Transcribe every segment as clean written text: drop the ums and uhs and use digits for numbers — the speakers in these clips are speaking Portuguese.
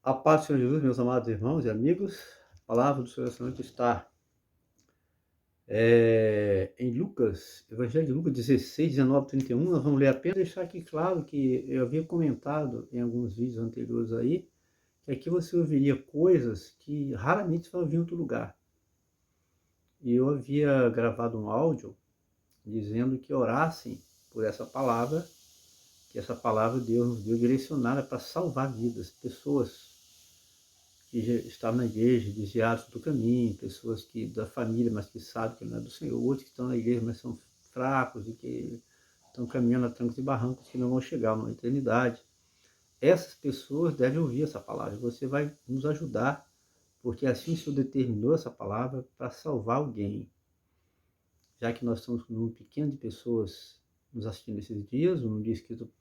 A paz do Senhor Jesus, meus amados irmãos e amigos, a palavra do Senhor essa noite está em Lucas, Evangelho de Lucas 16, 19, 31. Nós vamos ler apenas deixar aqui claro que eu havia comentado em alguns vídeos anteriores aí, que aqui você ouviria coisas que raramente você vai ouvir em outro lugar. E eu havia gravado um áudio dizendo que orassem por essa palavra, que essa palavra Deus nos deu direcionada para salvar vidas, pessoas que já estavam na igreja, desviados do caminho, pessoas que da família, mas que sabem que não é do Senhor, outros que estão na igreja, mas são fracos e que estão caminhando a trancos e barrancos que não vão chegar na eternidade. Essas pessoas devem ouvir essa palavra. Você vai nos ajudar, porque assim o Senhor determinou essa palavra para salvar alguém. Já que nós estamos com um número pequeno de pessoas nos assistindo esses dias, um dia escrito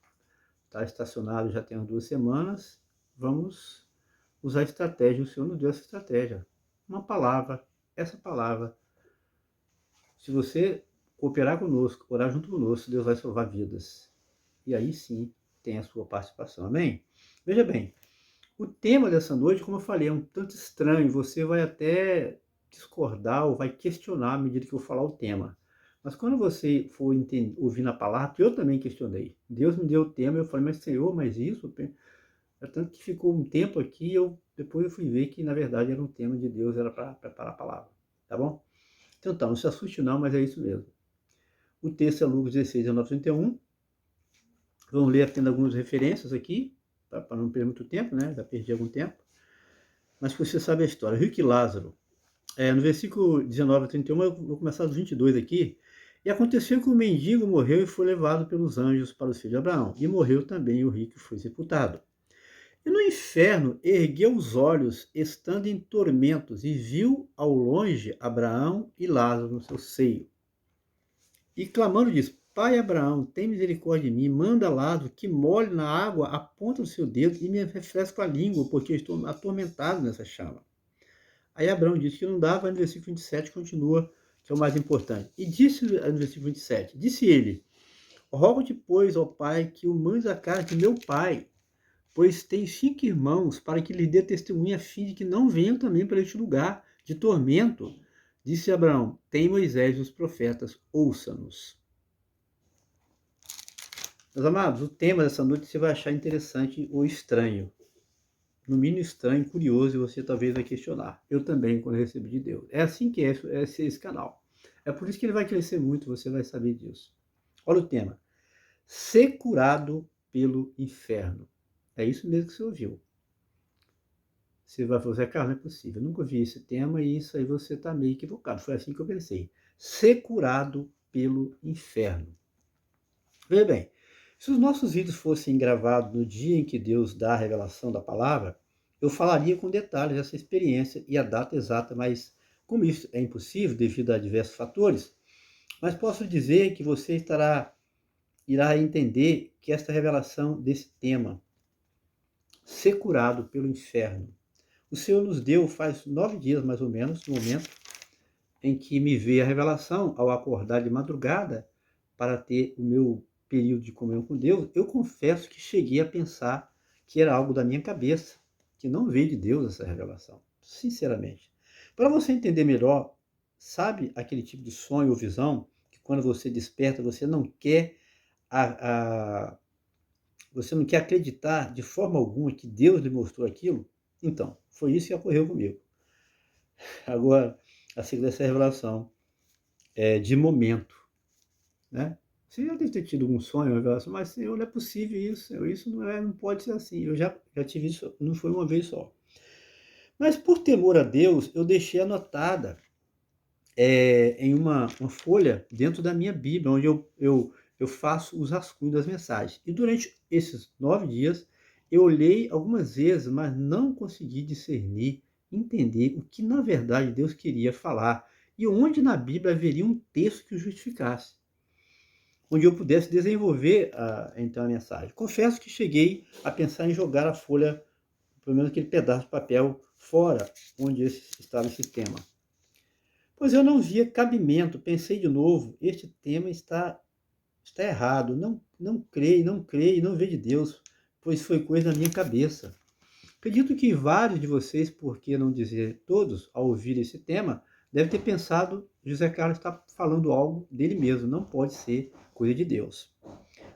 está estacionado já tem umas 2 semanas, vamos usar estratégia. O Senhor nos deu essa estratégia. Uma palavra, essa palavra. Se você cooperar conosco, orar junto conosco, Deus vai salvar vidas. E aí sim tem a sua participação. Amém? Veja bem, o tema dessa noite, como eu falei, é um tanto estranho. Você vai até discordar ou vai questionar à medida que eu falar o tema. Mas quando você for ouvir na palavra, eu também questionei. Deus me deu o tema, eu falei, mas Senhor, mas isso? É tanto que ficou um tempo aqui, depois eu fui ver que na verdade era um tema de Deus, era para preparar a palavra, tá bom? Então tá, não se assuste não, mas é isso mesmo. O texto é Lucas 16, 19, 31. Vamos ler apenas algumas referências aqui, para não perder muito tempo, né? Já perdi algum tempo. Mas você sabe a história. Rico e Lázaro. No versículo 19 a 31, eu vou começar dos 22 aqui. E aconteceu que o mendigo morreu e foi levado pelos anjos para os filhos de Abraão. E morreu também o rico e foi sepultado. E no inferno ergueu os olhos, estando em tormentos, e viu ao longe Abraão e Lázaro no seu seio. E clamando diz: Pai Abraão, tem misericórdia de mim, manda Lázaro que molhe na água a ponta do seu dedo e me refresque a língua, porque estou atormentado nessa chama. Aí Abraão disse que não dava, no versículo 27 continua, que é o mais importante. E disse no versículo 27, disse ele: Rogo-te, pois, ó Pai, que o mandes a casa de meu pai, pois tem 5 irmãos, para que lhe dê testemunha, a fim de que não venham também para este lugar de tormento. Disse Abraão: Tem Moisés e os profetas, ouça-nos. Meus amados, o tema dessa noite você vai achar interessante ou estranho. No mínimo estranho, curioso, e você talvez vai questionar. Eu também, quando eu recebi de Deus. É assim que é esse canal. É por isso que ele vai crescer muito, você vai saber disso. Olha o tema. Ser curado pelo inferno. É isso mesmo que você ouviu. Você vai falar, Carlos, não é possível. Eu nunca ouvi esse tema e isso aí você está meio equivocado. Foi assim que eu pensei. Ser curado pelo inferno. Veja bem, se os nossos vídeos fossem gravados no dia em que Deus dá a revelação da palavra, eu falaria com detalhes dessa experiência e a data exata, mas como isso é impossível devido a diversos fatores, mas posso dizer que você irá entender que esta revelação desse tema, ser curado pelo inferno, o Senhor nos deu faz 9 dias mais ou menos, no momento em que me veio a revelação ao acordar de madrugada para ter o meu período de comunhão com Deus. Eu confesso que cheguei a pensar que era algo da minha cabeça, que não veio de Deus essa revelação, sinceramente. Para você entender melhor, sabe aquele tipo de sonho ou visão que quando você desperta você não quer você não quer acreditar de forma alguma que Deus lhe mostrou aquilo? Então, foi isso que ocorreu comigo. Agora, a seguir dessa revelação de momento, né? Você já deve ter tido um sonho, uma revelação, mas Senhor, não é possível isso, isso não pode ser assim. Eu já tive isso, não foi uma vez só. Mas por temor a Deus, eu deixei anotada em uma folha dentro da minha Bíblia, onde eu faço os rascunhos das mensagens. E durante esses 9 dias, eu olhei algumas vezes, mas não consegui discernir, entender o que na verdade Deus queria falar e onde na Bíblia haveria um texto que o justificasse, onde eu pudesse desenvolver então a mensagem. Confesso que cheguei a pensar em jogar a folha, pelo menos aquele pedaço de papel, fora onde estava esse tema. Pois eu não via cabimento, pensei de novo, este tema está errado, não creio, não veio de Deus, pois foi coisa da minha cabeça. Acredito que vários de vocês, por que não dizer todos, ao ouvir esse tema, devem ter pensado: José Carlos está falando algo dele mesmo, não pode ser coisa de Deus.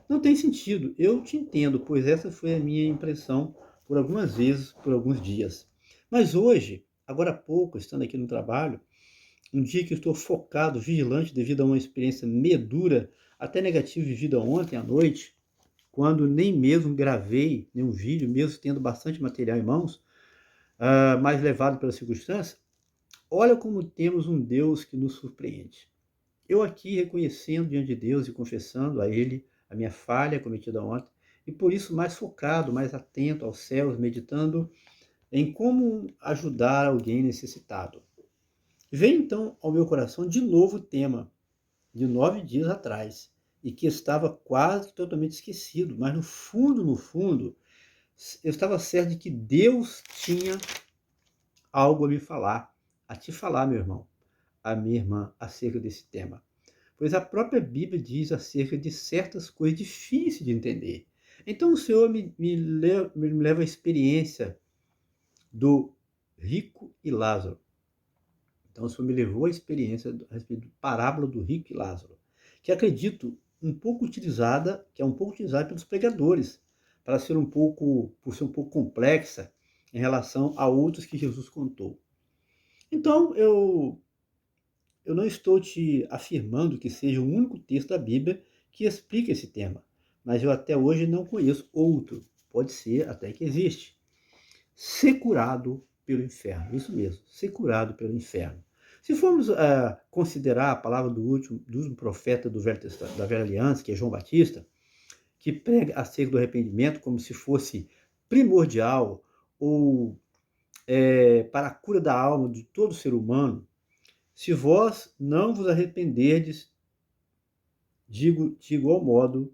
Não tem sentido, eu te entendo, pois essa foi a minha impressão por algumas vezes, por alguns dias. Mas hoje, agora há pouco, estando aqui no trabalho, um dia que eu estou focado, vigilante, devido a uma experiência meio dura, até negativa, vivida ontem à noite, quando nem mesmo gravei nenhum vídeo, mesmo tendo bastante material em mãos, mas levado pela circunstância, olha como temos um Deus que nos surpreende. Eu aqui reconhecendo diante de Deus e confessando a Ele a minha falha cometida ontem, e por isso mais focado, mais atento aos céus, meditando em como ajudar alguém necessitado. Veio então ao meu coração de novo o tema de 9 dias atrás, e que estava quase totalmente esquecido, mas no fundo, eu estava certo de que Deus tinha algo a me falar, a te falar, meu irmão, a minha irmã, acerca desse tema. Pois a própria Bíblia diz acerca de certas coisas difíceis de entender. Então o Senhor me leva à experiência do rico e Lázaro. Então o Senhor me levou à experiência a respeito da parábola do rico e Lázaro, que acredito que é um pouco utilizada pelos pregadores, para ser por ser um pouco complexa em relação a outros que Jesus contou. Então, eu não estou te afirmando que seja o único texto da Bíblia que explica esse tema, mas eu até hoje não conheço outro. Pode ser até que existe. Ser curado pelo inferno. Isso mesmo, ser curado pelo inferno. Se formos considerar a palavra do último profeta da Velha Aliança, que é João Batista, que prega acerca do arrependimento como se fosse primordial ou para a cura da alma de todo ser humano, se vós não vos arrependerdes, digo de igual modo,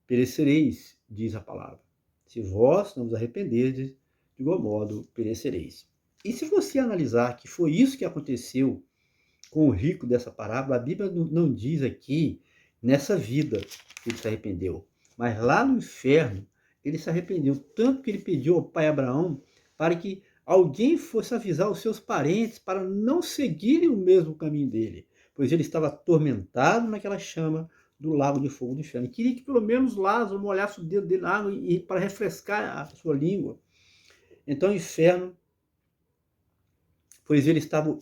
perecereis, diz a palavra. Se vós não vos arrependerdes, de igual modo perecereis. E se você analisar que foi isso que aconteceu com o rico dessa parábola, a Bíblia não diz aqui, nessa vida, que ele se arrependeu. Mas lá no inferno, ele se arrependeu, tanto que ele pediu ao pai Abraão para que alguém fosse avisar os seus parentes para não seguirem o mesmo caminho dele, pois ele estava atormentado naquela chama do lago de fogo do inferno. E queria que pelo menos Lázaro molhasse o dedo dele na água e para refrescar a sua língua. Então o inferno, pois ele estava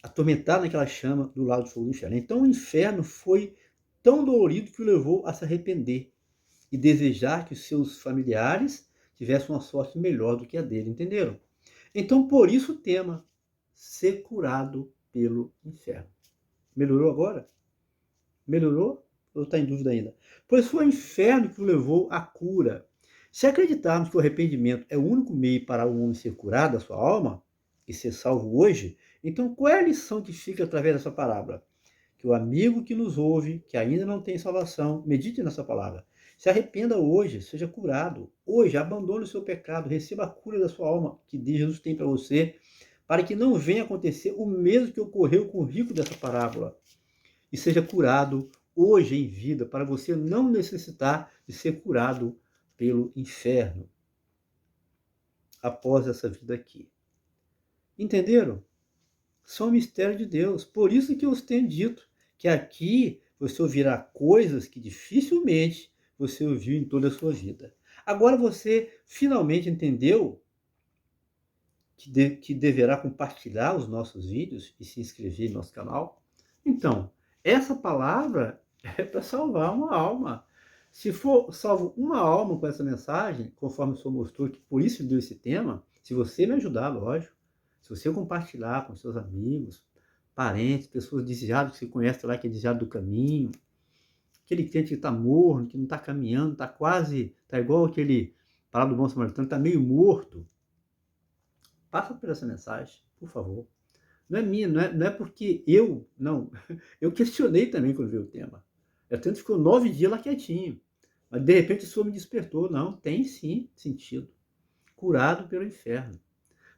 atormentado naquela chama do lago de fogo do inferno. Então o inferno foi tão dolorido que o levou a se arrepender e desejar que os seus familiares tivessem uma sorte melhor do que a dele, entenderam? Então por isso o tema, ser curado pelo inferno. Melhorou agora? Melhorou? Ou está em dúvida ainda? Pois foi o inferno que o levou à cura. Se acreditarmos que o arrependimento é o único meio para o homem ser curado da sua alma e ser salvo hoje, então qual é a lição que fica através dessa parábola? Que o amigo que nos ouve, que ainda não tem salvação, medite nessa palavra. Se arrependa hoje, seja curado. Hoje, abandone o seu pecado, receba a cura da sua alma que Jesus tem para você, para que não venha acontecer o mesmo que ocorreu com o rico dessa parábola. E seja curado hoje em vida, para você não necessitar de ser curado pelo inferno após essa vida aqui. Entenderam? São mistério de Deus. Por isso que eu os tenho dito que aqui você ouvirá coisas que dificilmente você ouviu em toda a sua vida. Agora você finalmente entendeu que deverá compartilhar os nossos vídeos e se inscrever no nosso canal? Então, essa palavra é para salvar uma alma. Se for salvo uma alma com essa mensagem, conforme o Senhor mostrou, que por isso deu esse tema, se você me ajudar, lógico, se você compartilhar com seus amigos, parentes, pessoas desviadas que você conhece lá, que é desviado do caminho, aquele crente que está morno, que não está caminhando, está igual aquele parábola do bom samaritano, está meio morto, passa por essa mensagem, por favor. Não é minha, não é porque não. Eu questionei também quando veio o tema. Eu tanto ficou 9 dias lá quietinho. Mas de repente o Senhor me despertou. Não, tem sim sentido. Curado pelo inferno.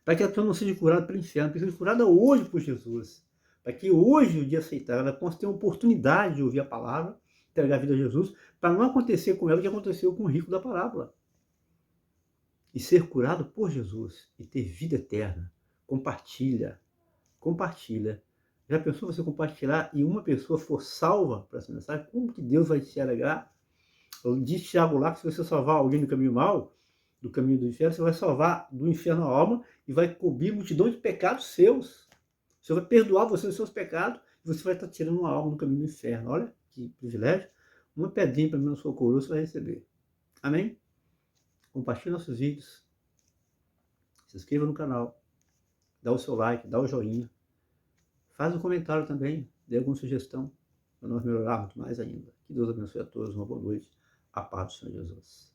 Para que a pessoa não seja curada pelo inferno, precisa ser curada hoje por Jesus. Para que hoje, o dia aceitar, ela possa ter a oportunidade de ouvir a palavra, entregar a vida a Jesus, para não acontecer com ela o que aconteceu com o rico da parábola. e ser curado por Jesus e ter vida eterna. Compartilha, compartilha. Já pensou você compartilhar e uma pessoa for salva por essa mensagem? Como que Deus vai se alegrar? Diz Tiago lá que se você salvar alguém do caminho mau, do caminho do inferno, você vai salvar do inferno a alma e vai cobrir multidão de pecados seus. Você vai perdoar você os seus pecados e você vai estar tirando uma alma do caminho do inferno. Olha que privilégio. Uma pedrinha para mim no seu coroa você vai receber. Amém? Compartilhe nossos vídeos. Se inscreva no canal. Dá o seu like, dá o joinha. Faz um comentário também. Dê alguma sugestão para nós melhorarmos mais ainda. Que Deus abençoe a todos. Uma boa noite. A paz do Senhor Jesus.